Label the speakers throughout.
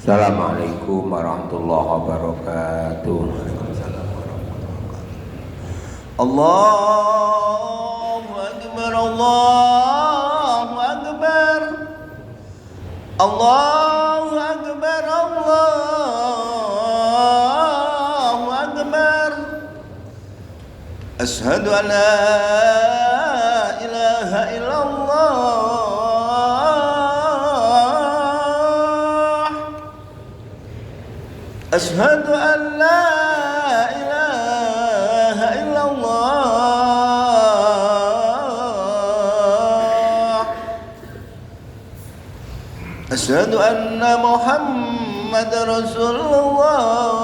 Speaker 1: Assalamualaikum warahmatullahi wabarakatuh. Allahu Akbar, Allahu Akbar, Allahu Akbar, Allahu Akbar. Asyhadu an la ilaha illallah. Asyhadu an la ilaha illallah. Asyhadu anna Muhammadar Rasulullah.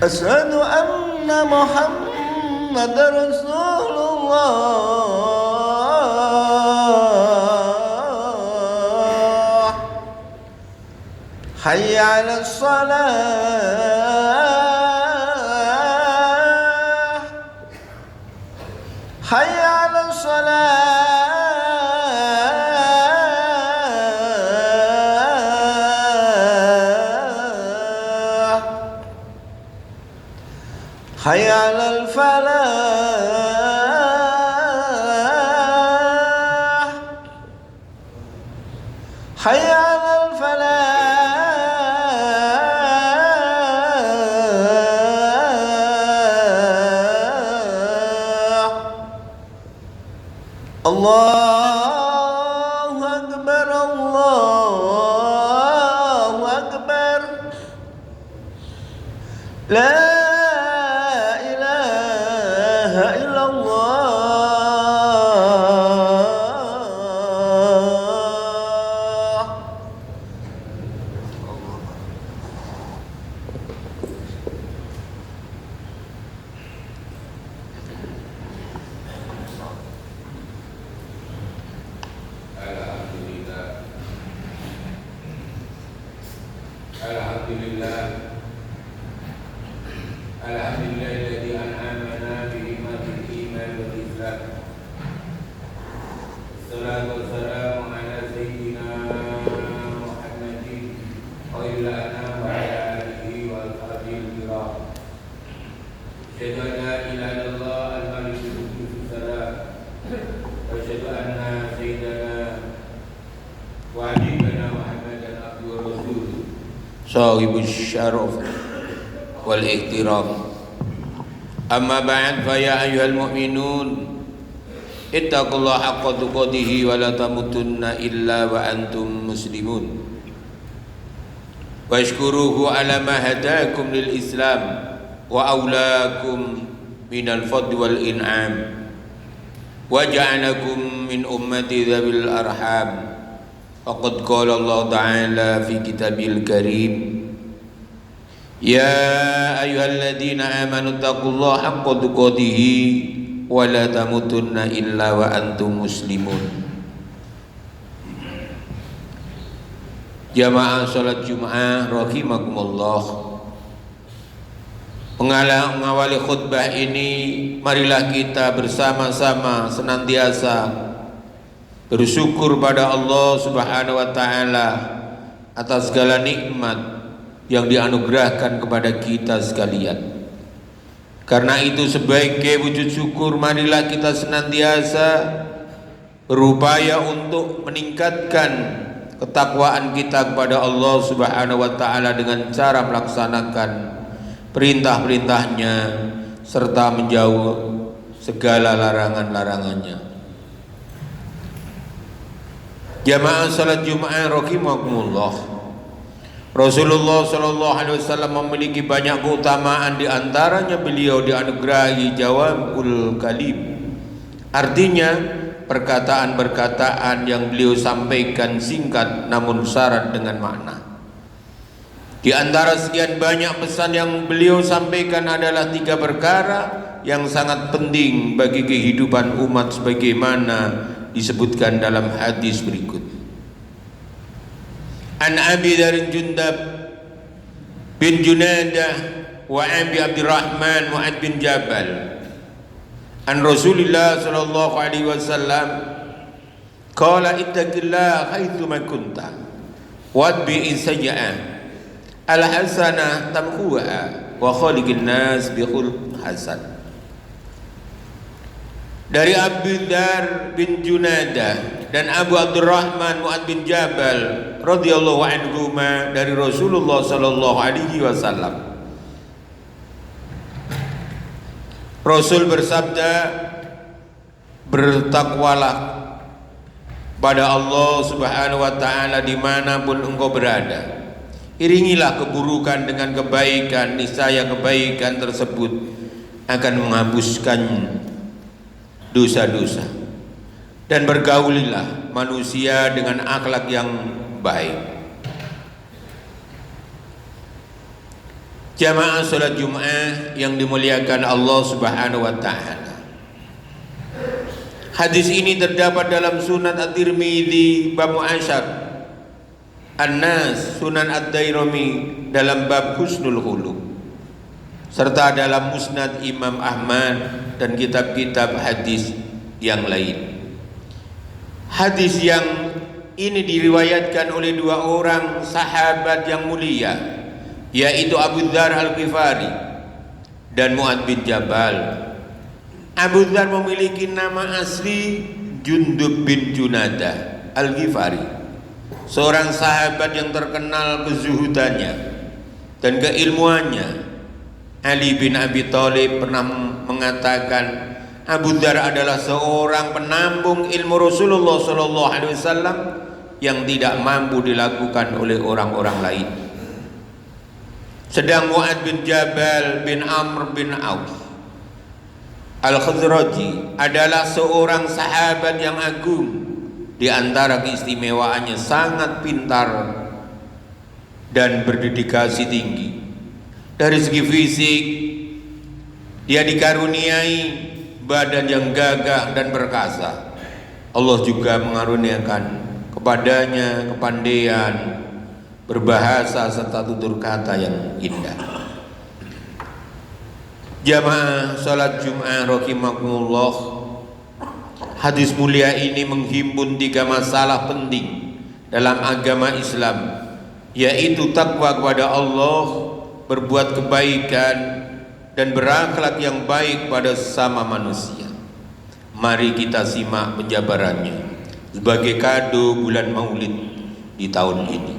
Speaker 1: Asyhadu anna Muhammadar Rasulullah. Hayya 'alas shalah, hayya 'alas shalah, hayya 'alal falah, hayya 'alal falah. Allahu Akbar, Allahu Akbar. La ilaha illallah.
Speaker 2: Alhamdulillah alladzi an'amana bi ni'matil iman wal islam. Salatu wassalamu ala sayyidina Muhammadin khairil anam wa ala alihi wa ashabihi kiram. Asyhadu an la ilaha illallah al-malikul quddus salam. Wa asyhadu anna sayyidana wa habibana Muhammadan abduhu wa rasuluh.
Speaker 1: Sahibus syaraf wal ihtiram. Amma ba'd, fa ya ayyuhal mu'minun ittaqullaha haqqa tuqatih wa la tamutunna illa wa antum muslimun. Washkuruhu ala ma hadakum lil Islam wa aulakum minal fadli wal in'am wa ja'alakum min ummati dhabil arham. Faqad qala Allah ta'ala fi kitabil karim, ya ayyuhalladzina amanu taqullaha haqqa tuqatih wa la tamutunna illa wa antum muslimun. Jamaah salat Jumat rahimakumullah. Mengawali khutbah ini, marilah kita bersama-sama senantiasa bersyukur pada Allah Subhanahu wa taala atas segala nikmat yang dianugerahkan kepada kita sekalian. Karena itu sebagai wujud syukur, marilah kita senantiasa berupaya untuk meningkatkan ketakwaan kita kepada Allah Subhanahu wa taala dengan cara melaksanakan perintah-perintahnya serta menjauh segala larangan-larangannya. Jamaah salat Jumat rahimakumullah. Rasulullah sallallahu alaihi wasallam memiliki banyak keutamaan, di antaranya beliau dianugerahi jawabul kalim. Artinya perkataan-perkataan yang beliau sampaikan singkat namun syarat dengan makna. Di antara sekian banyak pesan yang beliau sampaikan adalah 3 perkara yang sangat penting bagi kehidupan umat sebagaimana disebutkan dalam hadis berikut. An Abi Dzar Jundab bin Junadah wa Abi Abdurrahman Mu'ad bin Jabal an Rasulillah sallallahu alaihi wasallam Qala ittaqillah haitsu ma kunta wadbi sayyi'ah al hasanah tamhuha wa khaliqin nas bi khuluqin hasan. Dari Abu Dzar bin Junadah dan Abu Abdurrahman Mu'ad bin Jabal radhiyallahu anhuma dari Rasulullah sallallahu alaihi wasallam. Rasul bersabda, bertakwalah pada Allah Subhanahu wa taala dimanapun engkau berada. Iringilah keburukan dengan kebaikan, niscaya kebaikan tersebut akan menghapuskan dosa-dosa. Dan bergaulilah manusia dengan akhlak yang baik. Jamaah salat Jumat yang dimuliakan Allah Subhanahu wa taala. Hadis ini terdapat dalam Sunan At-Tirmidzi bab Mu'asyar, An-Nas Sunan Ad-Dairami dalam bab Husnul Khuluq, serta dalam Musnad Imam Ahmad dan kitab-kitab hadis yang lain. Hadis yang ini diriwayatkan oleh dua orang sahabat yang mulia, yaitu Abu Dzar Al-Ghifari dan Mu'ad bin Jabal. Abu Dzar memiliki nama asli Jundub bin Junadah Al-Ghifari, seorang sahabat yang terkenal kezuhudannya dan keilmuannya. Ali bin Abi Thalib pernah mengatakan Abu Dzar adalah seorang penambung ilmu Rasulullah sallallahu alaihi wasallam yang tidak mampu dilakukan oleh orang-orang lain. Sedang Mu'ad bin Jabal bin Amr bin Auf Al-Khazraji adalah seorang sahabat yang agung. Di antara keistimewaannya sangat pintar dan berdedikasi tinggi. Dari segi fisik, dia dikaruniai badan yang gagah dan perkasa. Allah juga mengaruniakan kepadanya kepandaian berbahasa serta tutur kata yang indah. Jamaah salat Jumat rahimakumullah, hadis mulia ini menghimpun 3 masalah penting dalam agama Islam, yaitu takwa kepada Allah, berbuat kebaikan, dan berakhlak yang baik pada sesama manusia. Mari kita simak penjabarannya sebagai kado bulan Maulid di tahun ini.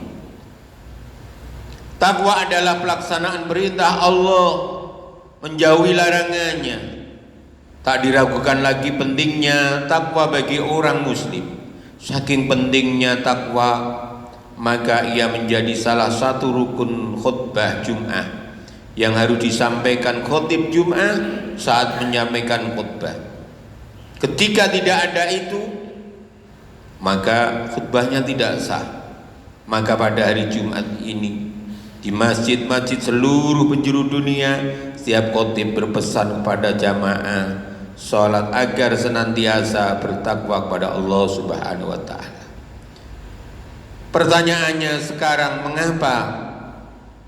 Speaker 1: Takwa adalah pelaksanaan perintah Allah, menjauhi larangannya. Tak diragukan lagi pentingnya takwa bagi orang muslim. Saking pentingnya takwa, maka ia menjadi salah satu rukun khutbah Jum'ah yang harus disampaikan khotib Jum'ah saat menyampaikan khutbah. Ketika tidak ada itu, maka khutbahnya tidak sah. Maka pada hari Jumat ini di masjid-masjid seluruh penjuru dunia, setiap khotib berpesan kepada jamaah sholat agar senantiasa bertakwa kepada Allah Subhanahu wa taala. Pertanyaannya sekarang, mengapa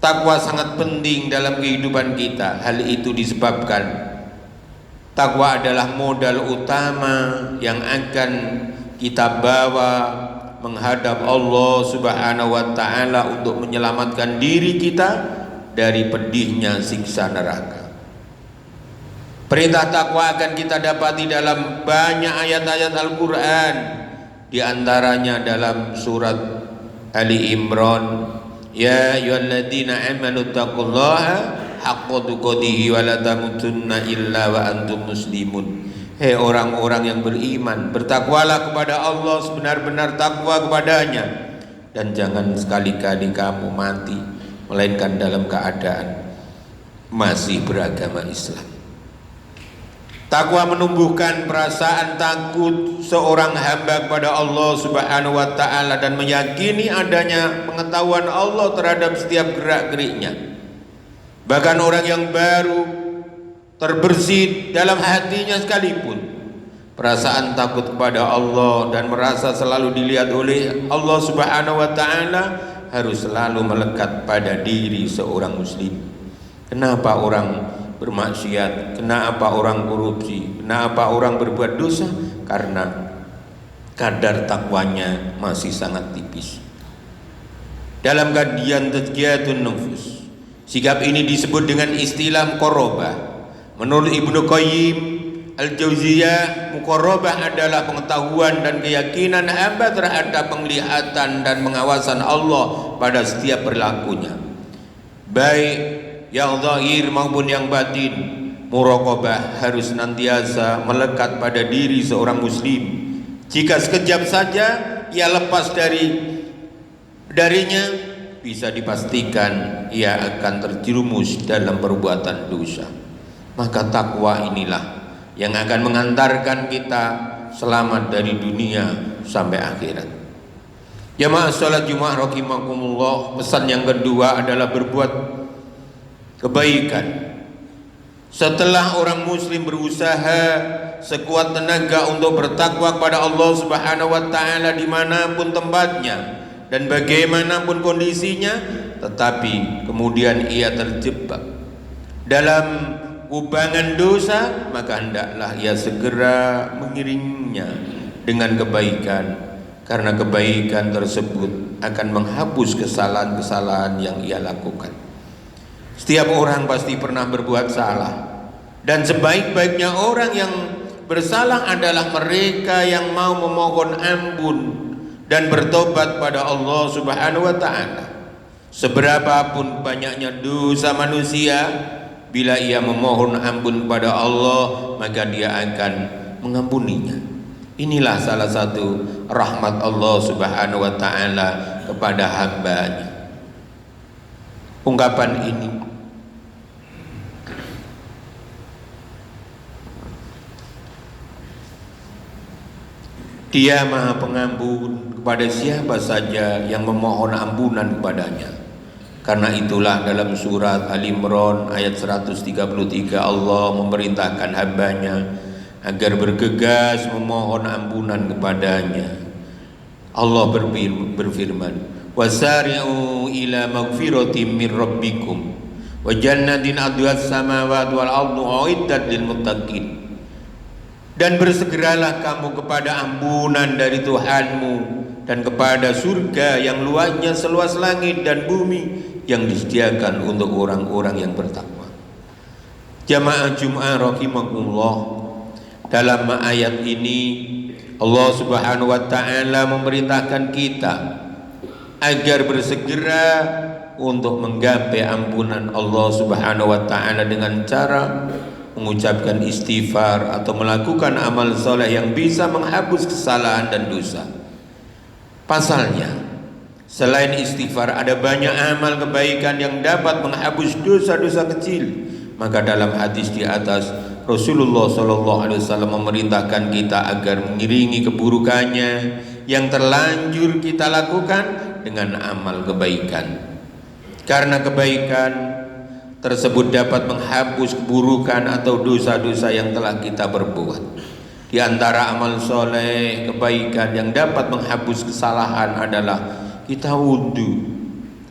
Speaker 1: takwa sangat penting dalam kehidupan kita? Hal itu disebabkan takwa adalah modal utama yang akan kita bawa menghadap Allah Subhanahu wa taala untuk menyelamatkan diri kita dari pedihnya siksa neraka. Perintah takwa akan kita dapati dalam banyak ayat-ayat Al-Quran, di antaranya dalam surat Ali Imran, ya ayyuhalladzina amanu taqullaha haqqa tuqatih wa la tamutunna illa wa antum muslimun. Hei orang-orang yang beriman, bertakwalah kepada Allah sebenar-benar takwa kepadanya, dan jangan sekali-kali kamu mati melainkan dalam keadaan masih beragama Islam. Takwa menumbuhkan perasaan takut seorang hamba kepada Allah Subhanahu wa taala dan meyakini adanya pengetahuan Allah terhadap setiap gerak-geriknya. Bahkan orang yang baru terbersih dalam hatinya sekalipun, perasaan takut kepada Allah dan merasa selalu dilihat oleh Allah Subhanahu wa taala harus selalu melekat pada diri seorang muslim. Kenapa orang bermaksiat? Kenapa orang korupsi? Kenapa orang berbuat dosa? Karena kadar takwanya masih sangat tipis. Dalam kajian Tazkiyatun Nufus, sikap ini disebut dengan istilah muqarrabah. Menurut Ibnu Qayyim Al-Jauziyah, muqarrabah adalah pengetahuan dan keyakinan hamba terhadap penglihatan dan pengawasan Allah pada setiap perilakunya, baik yang zahir maupun yang batin. Muraqabah harus senantiasa melekat pada diri seorang muslim. Jika sekejap saja ia lepas darinya, bisa dipastikan ia akan terjerumus dalam perbuatan dosa. Maka takwa inilah yang akan mengantarkan kita selamat dari dunia sampai akhirat. Jamaah salat Jumat rahimakumullah, pesan yang kedua adalah berbuat kebaikan. Setelah orang muslim berusaha sekuat tenaga untuk bertakwa kepada Allah Subhanahu wa taala dimanapun tempatnya dan bagaimanapun kondisinya, tetapi kemudian ia terjebak dalam kubangan dosa, maka hendaklah ia segera mengiringnya dengan kebaikan, karena kebaikan tersebut akan menghapus kesalahan-kesalahan yang ia lakukan. Setiap orang pasti pernah berbuat salah, dan sebaik-baiknya orang yang bersalah adalah mereka yang mau memohon ampun dan bertobat pada Allah Subhanahu wa taala. Seberapapun banyaknya dosa manusia, bila ia memohon ampun kepada Allah, maka dia akan mengampuninya. Inilah salah satu rahmat Allah Subhanahu wa taala kepada hamba-Nya. Ungkapan ini Dia Maha Pengampun kepada siapa saja yang memohon ampunan kepadanya. Karena itulah dalam surat Al-Imran ayat 133 Allah memerintahkan hambanya agar bergegas memohon ampunan kepadanya. Allah berfirman, wasari'u ila magfiratin min rabbikum wa jannatin 'arduhas samawati wal ardu uiddat lil muttaqin. Dan bersegeralah kamu kepada ampunan dari Tuhanmu dan kepada surga yang luasnya seluas langit dan bumi yang disediakan untuk orang-orang yang bertakwa. Jamaah Jum'ah rahimakumullah, dalam ayat ini Allah Subhanahu wa taala memerintahkan kita agar bersegera untuk menggapai ampunan Allah Subhanahu wa taala dengan cara mengucapkan istighfar atau melakukan amal soleh yang bisa menghapus kesalahan dan dosa. Pasalnya, selain istighfar ada banyak amal kebaikan yang dapat menghapus dosa-dosa kecil. Maka dalam hadis di atas, Rasulullah SAW memerintahkan kita agar mengiringi keburukannya yang terlanjur kita lakukan dengan amal kebaikan. Karena kebaikan tersebut dapat menghapus keburukan atau dosa-dosa yang telah kita perbuat. Di antara amal soleh kebaikan yang dapat menghapus kesalahan adalah kita wudhu,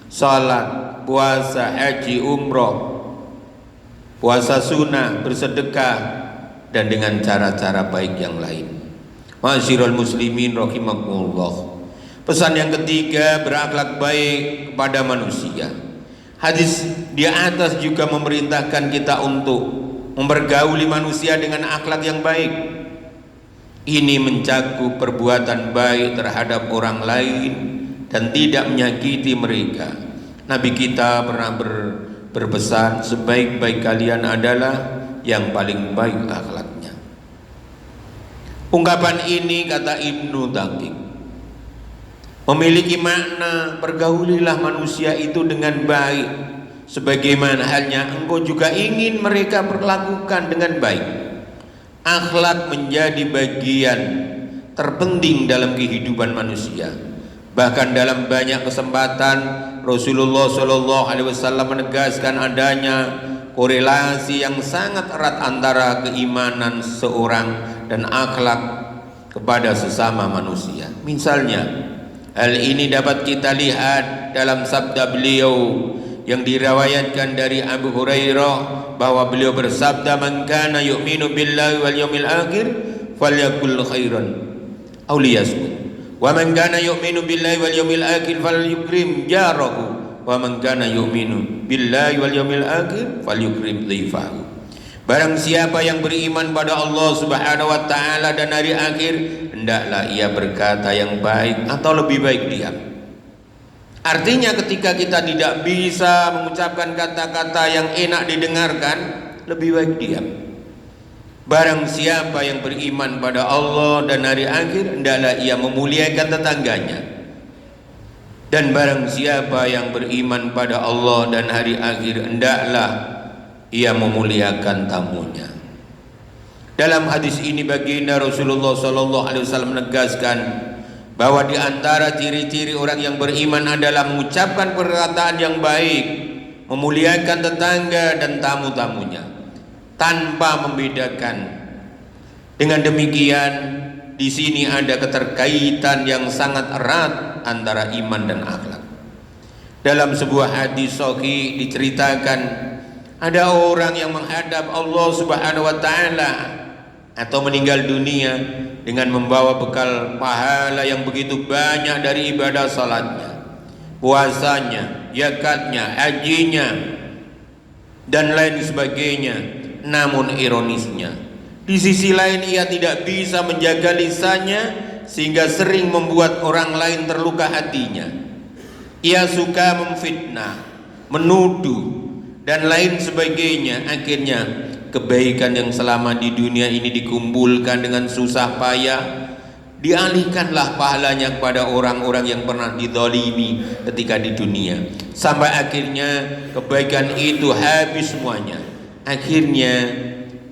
Speaker 1: salat, puasa, haji, umroh, puasa sunnah, bersedekah, dan dengan cara-cara baik yang lain. Ma'asyiral muslimin rahimakumullah. Pesan yang ketiga, berakhlak baik kepada manusia. Hadis di atas juga memerintahkan kita untuk mempergauli manusia dengan akhlak yang baik. Ini mencakup perbuatan baik terhadap orang lain dan tidak menyakiti mereka. Nabi kita pernah berpesan, sebaik-baik kalian adalah yang paling baik akhlaknya. Ungkapan ini, kata Ibnu Daqiq, memiliki makna pergaulilah manusia itu dengan baik, sebagaimana halnya engkau juga ingin mereka perlakukan dengan baik. Akhlak menjadi bagian terpenting dalam kehidupan manusia. Bahkan dalam banyak kesempatan Rasulullah SAW menegaskan adanya korelasi yang sangat erat antara keimanan seorang dan akhlak kepada sesama manusia. Misalnya, hal ini dapat kita lihat dalam sabda beliau yang diriwayatkan dari Abu Hurairah bahwa beliau bersabda, "Man kana yu'minu billahi wal yawmil akhir falyakul khairan aw liyasmut. Wa man kana yu'minu billahi wal yawmil akhir falyukrim jarahu wa man kana yu'minu billahi wal yawmil akhir falyukrim dhifahu. Barang siapa yang beriman pada Allah Subhanahu wa taala dan hari akhir, hendaklah ia berkata yang baik atau lebih baik diam. Artinya ketika kita tidak bisa mengucapkan kata-kata yang enak didengarkan, lebih baik diam. Barang siapa yang beriman pada Allah dan hari akhir, hendaklah ia memuliakan tetangganya. Dan barang siapa yang beriman pada Allah dan hari akhir, hendaklah ia memuliakan tamunya. Dalam hadis ini baginda Rasulullah sallallahu alaihi wasallam menegaskan bahwa di antara ciri-ciri orang yang beriman adalah mengucapkan perkataan yang baik, memuliakan tetangga dan tamu-tamunya tanpa membedakan. Dengan demikian, di sini ada keterkaitan yang sangat erat antara iman dan akhlak. Dalam sebuah hadis sahih diceritakan ada orang yang menghadap Allah Subhanahu wa taala atau meninggal dunia dengan membawa bekal pahala yang begitu banyak dari ibadah salatnya, puasanya, zakatnya, hajinya dan lain sebagainya. Namun ironisnya, di sisi lain ia tidak bisa menjaga lisannya sehingga sering membuat orang lain terluka hatinya. Ia suka memfitnah, menuduh dan lain sebagainya. Akhirnya kebaikan yang selama di dunia ini dikumpulkan dengan susah payah, dialihkanlah pahalanya kepada orang-orang yang pernah dizalimi ketika di dunia, sampai akhirnya kebaikan itu habis semuanya. Akhirnya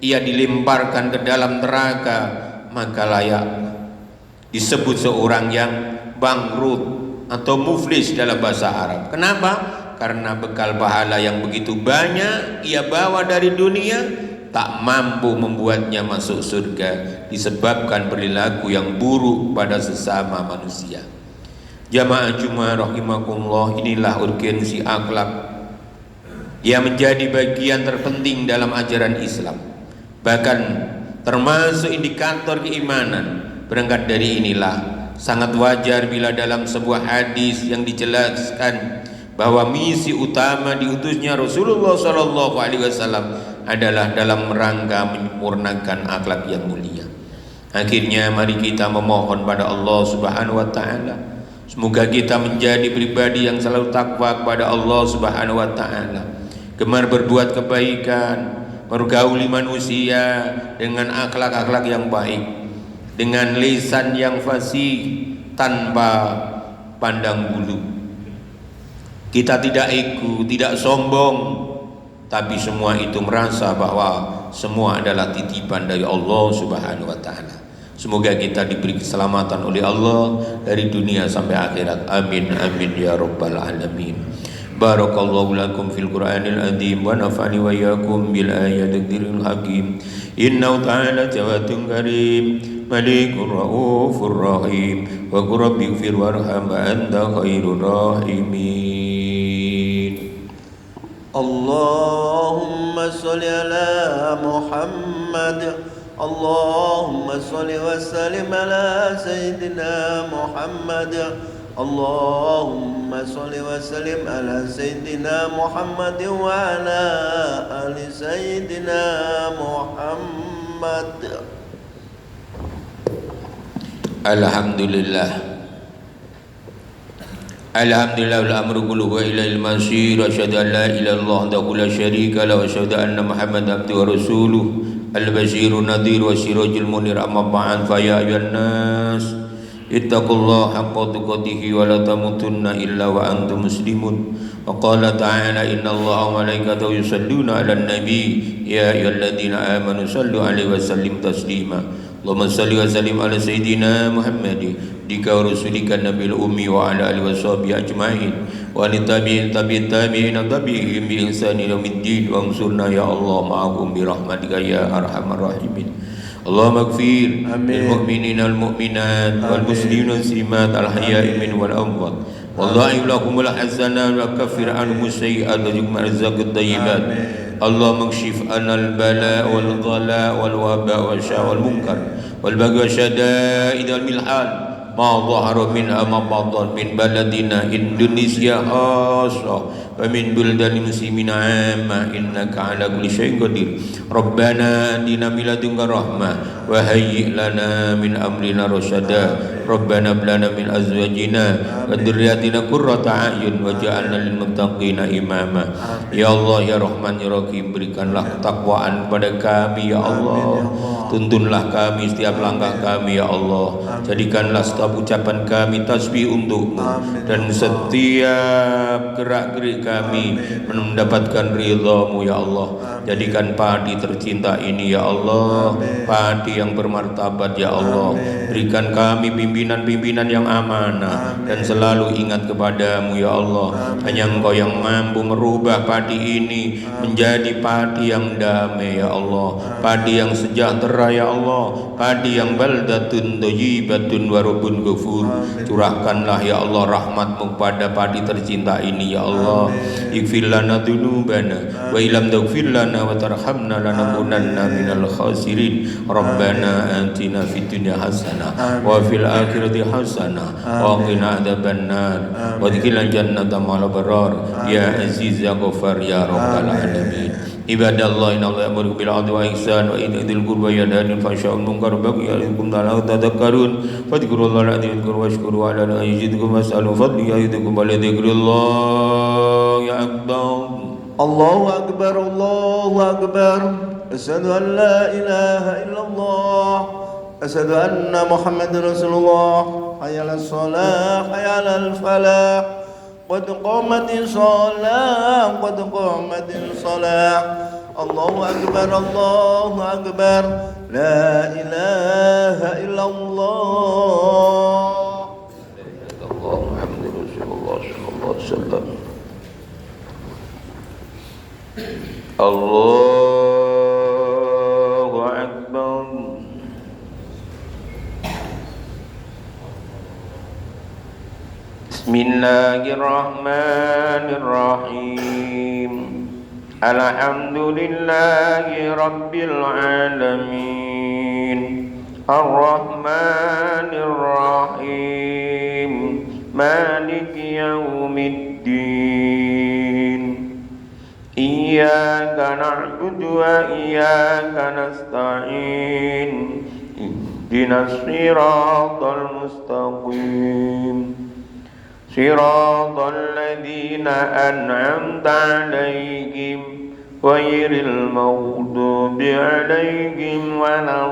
Speaker 1: ia dilemparkan ke dalam neraka, maka layak disebut seorang yang bangkrut atau muflis dalam bahasa Arab. Kenapa? Karena bekal pahala yang begitu banyak ia bawa dari dunia tak mampu membuatnya masuk surga disebabkan perilaku yang buruk pada sesama manusia. Jamaah Jumat rahimakumullah, inilah urgensi akhlak yang menjadi bagian terpenting dalam ajaran Islam, bahkan termasuk indikator keimanan. Berangkat dari inilah sangat wajar bila dalam sebuah hadis yang dijelaskan bahwa misi utama diutusnya Rasulullah sallallahu alaihi wasallam adalah dalam rangka menyempurnakan akhlak yang mulia. Akhirnya mari kita memohon pada Allah Subhanahu wa taala, semoga kita menjadi pribadi yang selalu takwa kepada Allah Subhanahu wa taala, gemar berbuat kebaikan, bergauli manusia dengan akhlak-akhlak yang baik, dengan lisan yang fasih tanpa pandang bulu. Kita tidak ego, tidak sombong, tapi semua itu merasa bahwa semua adalah titipan dari Allah Subhanahu wa taala. Semoga kita diberi keselamatan oleh Allah dari dunia sampai akhirat. Amin amin ya rabbal alamin. Barakallahu lakum fil Qur'anil azim wa nafa'ani wa iyyakum bil ayatil dzikril hakim. Innahu ta'ala jawadun karim, malikur raufur rahim, wa qur rabbighfir warham wa anta khairur rahimin.
Speaker 3: Allahumma sholli ala Muhammad, Allahumma sholli wa sallim ala Sayyidina Muhammad, Allahumma sholli wa sallim ala Sayyidina Muhammad wa ala ali Sayyidina Muhammad.
Speaker 1: Alhamdulillah. Alhamdulillah wal amru kulluhu wa ilaihil masir. Asyhadu an la ilaha illallah wahdahu la syarika lahu wa asyhadu anna Muhammadan abduhu wa rasuluh al-basyirun nadhir wa sirajul munir. Amma ba'd, fa ya ayyuhan nas ittaqullaha haqqa tuqatih wa la tamutunna illa wa antum muslimun. Wa qala ta'ala innallaha wa malaikatahu yusholluna 'alan nabi ya ayyuhalladzina amanu shallu 'alaihi wa sallimu taslima. Allahumma shalli wa sallim ala sayyidina Muhammad dika rasulika nabil ummi wa ala alihi washabihi ajmain wa li tabi'in tabi'in tabi'ihim bi ihsani yaumiddin wa ansurna ya Allah ma'akum bi rahmatika ya arhamar rahimin. Allahumma ighfir lil mu'minina wal mu'minat wal muslimina wal muslimat al ahya'i min wal amwat wallahi lahumul hasanat wa kaffir anhum sayyi'at wa jumma rizqat thayyibat اللهم اكشف عنا البلاء والغلاء والوباء والشر والمنكر والبغي والشدائد والملحان ما ظهر منها ما بطن من بلدنا إندونيسيا خاصة ومن بلدان المسلمين عامة إنك على كل شيء قدير ربنا آتنا من لدنك رحمة وهيئ لنا من أمرنا رشدا ربنا هب لنا من أزواجنا وذرياتنا قرة أعين واجعلنا للمتقين إماما ya Allah ya Rahman ya Rahim berikanlah ketakwaan kepada kami ya Allah tuntunlah kami setiap langkah kami ya Allah jadikanlah setiap ucapan kami tasbih untukmu dan setiap gerak-gerik kami mendapatkan ridhamu ya Allah jadikan padi tercinta ini ya Allah padi yang bermartabat ya Allah berikan kami pimpinan-pimpinan yang amanah dan selalu ingat kepadamu ya Allah hanya Engkau yang mampu merubah padi ini menjadi padi yang damai ya Allah padi yang sejahtera ya Allah padi yang baldatun thayyibatun wa rabbun ghafur curahkanlah ya Allah rahmatmu pada padi tercinta ini ya Allah ighfir lana dzunubana wa illam taghfir lana wa tarhamna lanakunanna minal khasirin rabbana atina fid dunya hasanah wa fil akhirati hasanah wa qina adzabannar wa adkhilna jannata ma'al abrar ya aziz ya ghafar ya rabbal alamin ibadallah inna allaha ya'muru bil 'adli wa ihsan wa ita'i dzil qurba wa yanha 'anil fahsya'i wal munkari wa baghi ya'idukum la'allakum tadhakkarun fadhkurullaha al-'azima washkuru 'ala yazidkum was'alu fadli ya'idukum wa la dzikrullahi akbar
Speaker 3: Allahu akbar Allahu akbar asyhadu an la ilaha illallah asyhadu anna muhammadar rasulullah hayya 'alas shalah hayya 'alal falah qad qamatis shalah qad qamatis shalah Allahu akbar la ilaha illallah
Speaker 1: Muhammadur Rasulullah sallallahu alaihi wasallam Allahu akbar Bismillahirrahmanirrahim Alhamdulillahi rabbil alamin Ar-Rahmanir-Rahim Maliki yaumiddin Iyyaka na'budu wa iyyaka nasta'in Ihdinas siratal mustaqim Siratal ladzina an'amta 'alaihim ghairil maghdubi 'alaihim waladdallin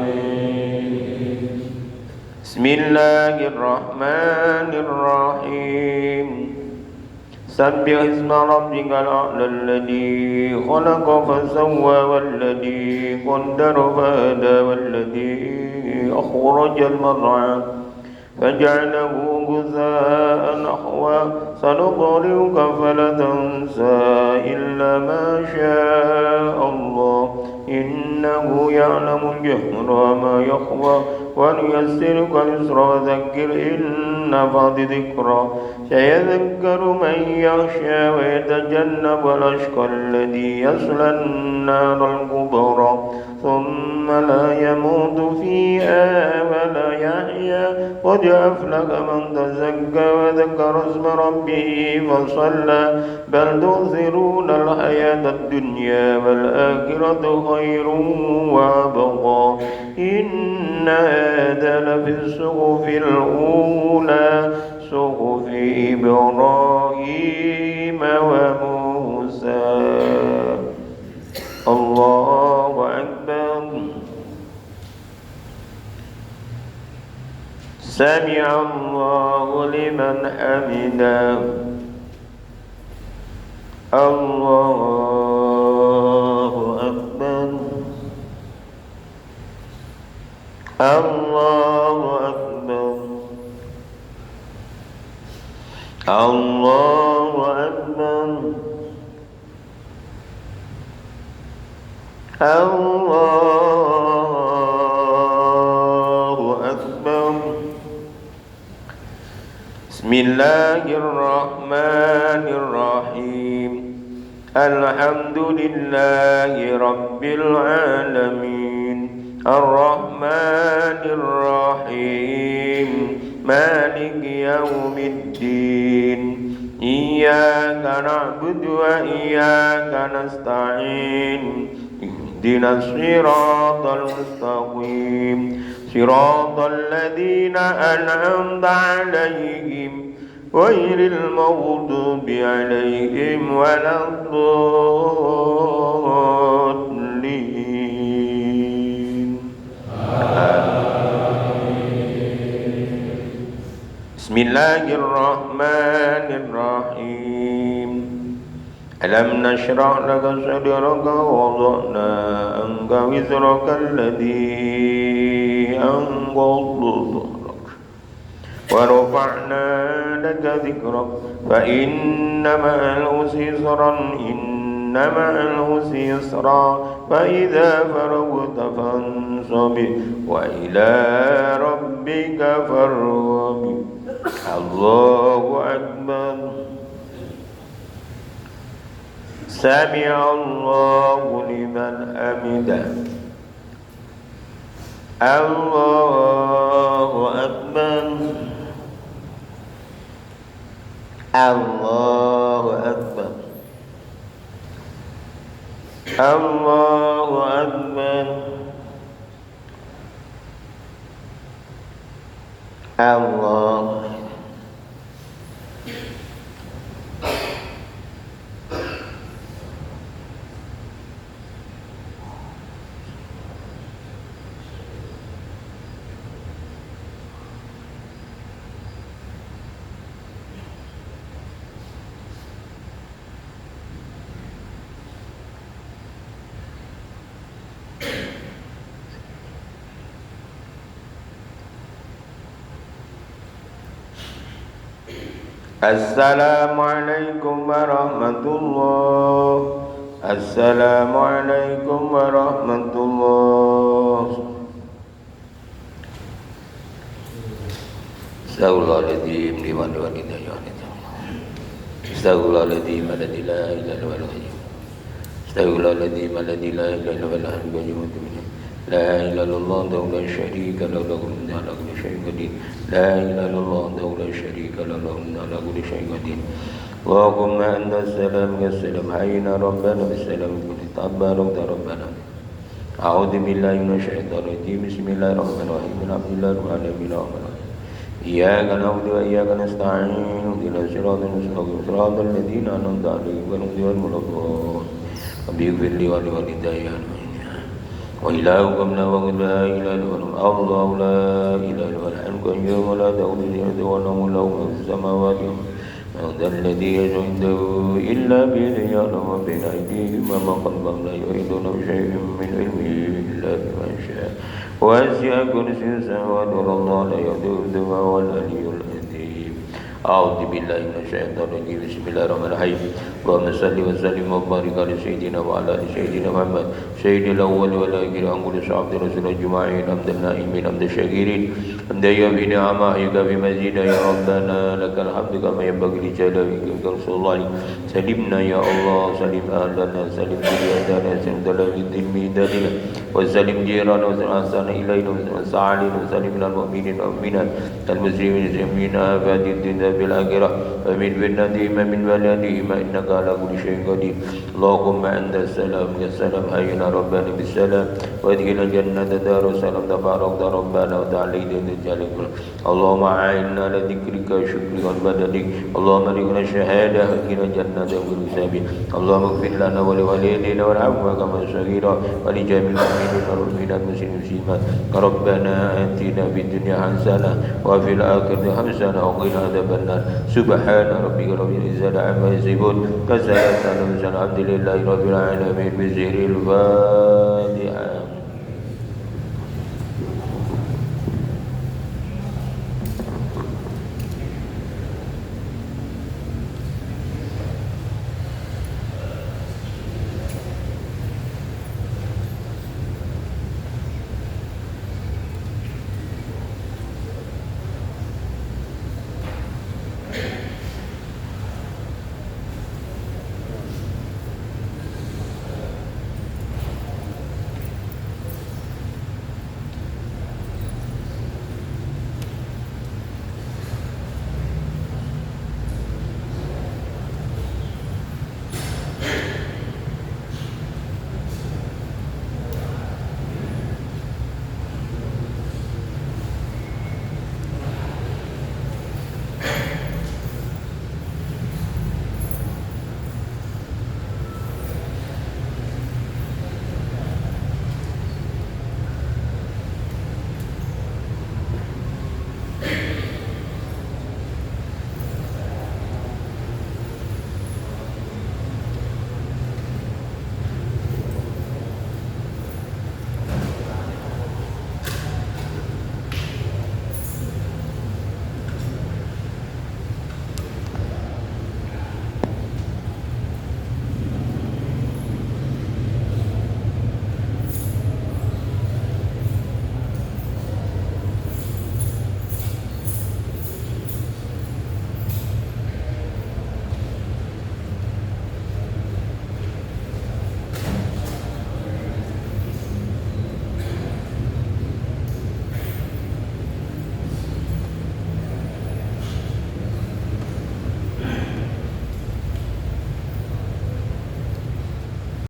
Speaker 1: Amin Bismillahirrahmanirrahim Sabbih isma rabbikal a'la alladhi khalaqa fasawwa walladhi qaddara fahada walladhi akhrajal mar'a faj'alahu ghuzaa'an ahwa sanuqri'uka fala tansa illa ma syaa Allah innahu ya'lamul jahra wa ma yakhfa wa nuyassiruka lisra wa dhakkir in nafa'ati dhikra sayadhakkaru man yakhsha wa yatajannabu al-ashqa alladhi yasla an-nar al-kubra thumma la yamutu fiha wa la yahya qad aflaha man tazakka wa dhakara isma rabbih fasalla bal tu'thiruna al-hayata ad-dunya wal akhiratu khairun wa abqa inna hadha lafi as-suhufil ula صحف إبراهيم وموسى الله أكبر سمع الله لمن حمده الله أكبر الله أكبر الله أكبر الله أكبر Bismillahirrahmanirrahim. Alhamdulillahi Rabbil Alamin. Ar-Rahmanir Rahim. Maliki Yawmiddin. Iyyaka na'budu wa iyyaka nasta'in. Ihdinas siratal mustaqim. Siratal ladzina an'amta 'alaihim ghairil maghdubi 'alaihim waladdallin. Bismillahirrahmanirrahim. Alam nashrah laka sadraka wa wada'na anka wizraka alladhi anqadha dhahrak wa rafa'na laka dhikrak fa inna ma'al usri yusran inna ma'al usri yusra fa idza faragta fansab wa ila rabbika farghab. Allahu akbar. Sami'a Allahu liman hamidah. Allahu akbar. Allahu akbar. Allahu akbar. Allah. Assalamualaikum warahmatullah. Assalamualaikum warahmatullah. Astagfirullahaladzim liman walidayah. Astagfirullahaladzim alladzi la ilaha illa huwal qayyum. Astagfirullahaladzim alladzi la ilaha illa huwal qayyum. La ilaha illallah la syarika lahu lahul mulku wa lahu kulli syai'in qadir. La ilaha illallah la syarika lahu lahul mulku wa lahu kulli syai'in qadir. Allahumma anta as-salam wa as-salam hayyina rabbana bis-salam kulli tabarak rabbana. A'udzu billahi minasyaitonir rajim. Bismillahirrahmanirrahim. Alhamdulillahil alamin. Iyyaka na'budu wa iyyaka nasta'in. Ihdinas siratal mustaqim. Siratal ladzina an'amta 'alaihim ghairil maghdubi 'alaihim. Rabbi ighfir li wa li walidayya. وإلهكم لا إله إلا هو الله لا إله إلا هو الحي القيوم لا تأخذه سنة ولا نوم له ما في السماوات من ذا الذي يشفع عنده إلا بإذنه يعلم ما بين أيديهم وما خلفهم لا يحيطون بشيء من علمه إلا بما شاء وسع كرسيه السماوات والأرض لا يؤوده وهو العلي العظيم. أعوذ بالله من الشيطان الرجيم. بسم الله الرحمن الرحيم. اللهم صل وسلم وبارك على سيدنا وعلى آل سيدنا محمد سيد الأول والآخر عن كل صحابة رسول الجماعين حمد النائمين حمد الشاكرين حمد يوم نعمائك بمزيد يا ربنا لك الحمد كما ينبغي لجلالك رسول الله. سلمنا يا الله سلم أهلنا سلم ذريتنا سلم تلاميذ ميداننا وسلم جيراننا وسلم أحسن إلينا وسلم علينا وسلم المؤمنين والمؤمنات المسلمين المسلمين آفات الدنيا بالآخرة ومن فتنتهم من بلادهم إنك على كل شيء قدير. اللهم أنت السلام يا سلام حينا ربنا بالسلام وادخل الجنة دار السلام تبارك ربنا وتعالى جلالك. اللهم أعنا على ذكرك وشكرك وعبادتك. اللهم ارزقنا الشهادة وادخلنا الجنة بالحساب. اللهم اغفر لنا ولوالدينا وارحمنا كما صغيرا ولجميع المؤمنين والمؤمنات المسلمين. ربنا آتنا في الدنيا حسنة وفي الآخرة حسنة وقنا عذاب النار. سبحان ربك رب العزة عما يصفون وسلام على المرسلين الحمد لله رب العالمين. بسر الفاتحة.